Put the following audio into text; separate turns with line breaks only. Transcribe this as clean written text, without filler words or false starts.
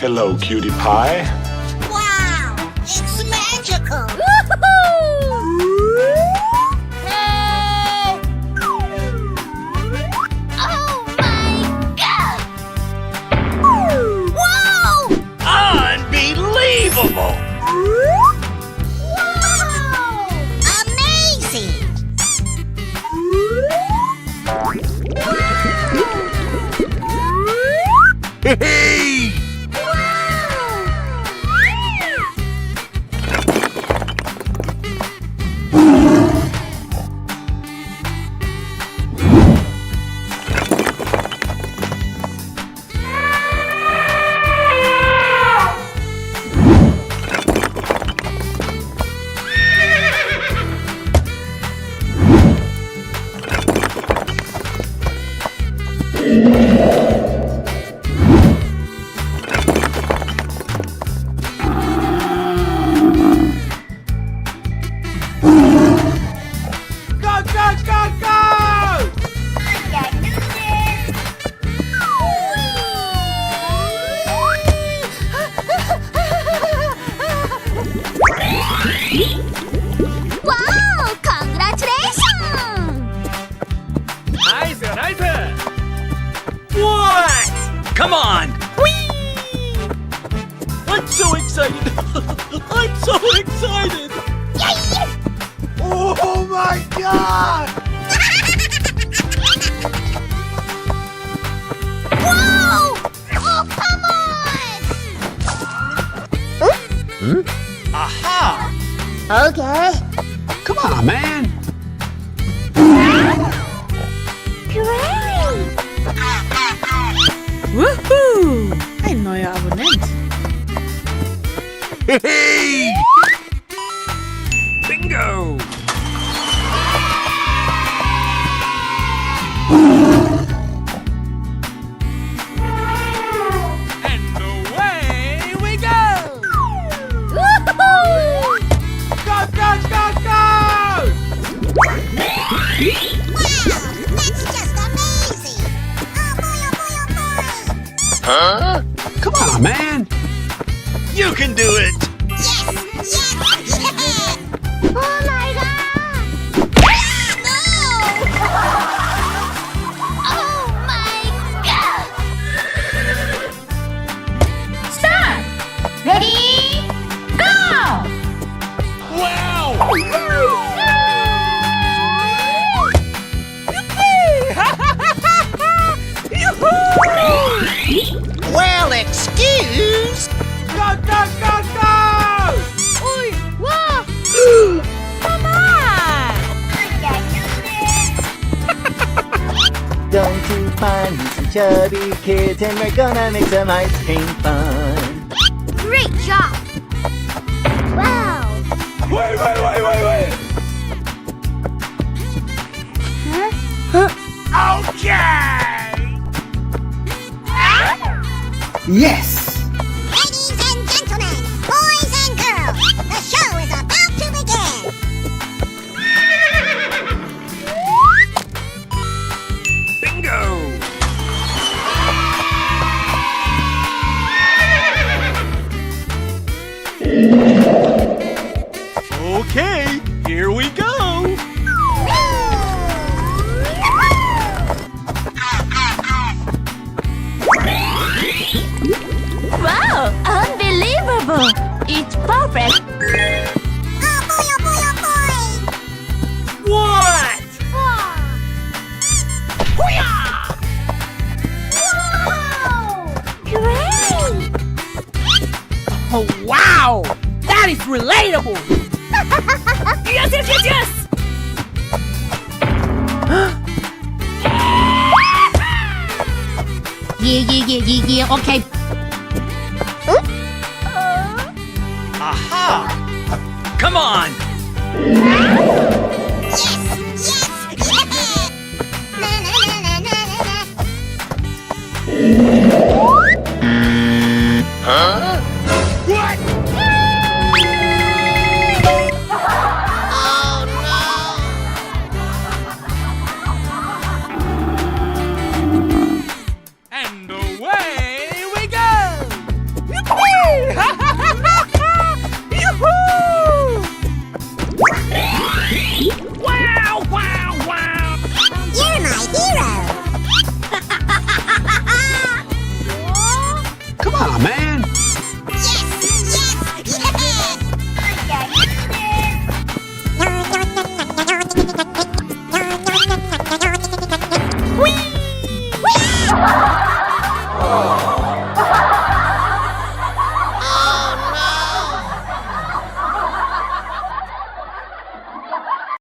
Hello, cutie pie.
Wow! It's magical! Hey! Oh my God! Whoa!
Unbelievable!
Whoa! Amazing!
Hey!
Wow! Congratulations!
Nice, nice! What? Come on! Whee! I'm so excited! I'm so excited! Oh my God!
Whoa! Oh, come on!
Aha!
Okay.
Come on, man!
Great!
Woohoo! Ein neuer Abonnent.
Hey! Bingo! And away we go!
Woohoo!
Go, go, go, go!
Wow! That's just amazing! Oh boy, oh boy, oh boy!
Huh? Come on, man! You can do it!
Yes! Yes! Yes! Oh my God! No! Oh my God! Start! Ready? Go!
Wow!
Well, excuse.
Go, go, go, go!
Ui, wow! Come on!
Going to find me some chubby kids and we're gonna make some ice cream fun.
Great job! Wow!
Wait! Okay!
Yes!
Ladies and gentlemen, boys and girls, the show is about to begin!
Bingo! Okay, here we go!
Wow! Unbelievable! It's perfect!
Oh boy, oh boy, oh boy!
What?
Whoa! Great!
Oh, wow! That is relatable! Yes! Yeah, okay.
Aha! Come on!
Yes! Yes! Yes! Na na na na na na na.
Huh?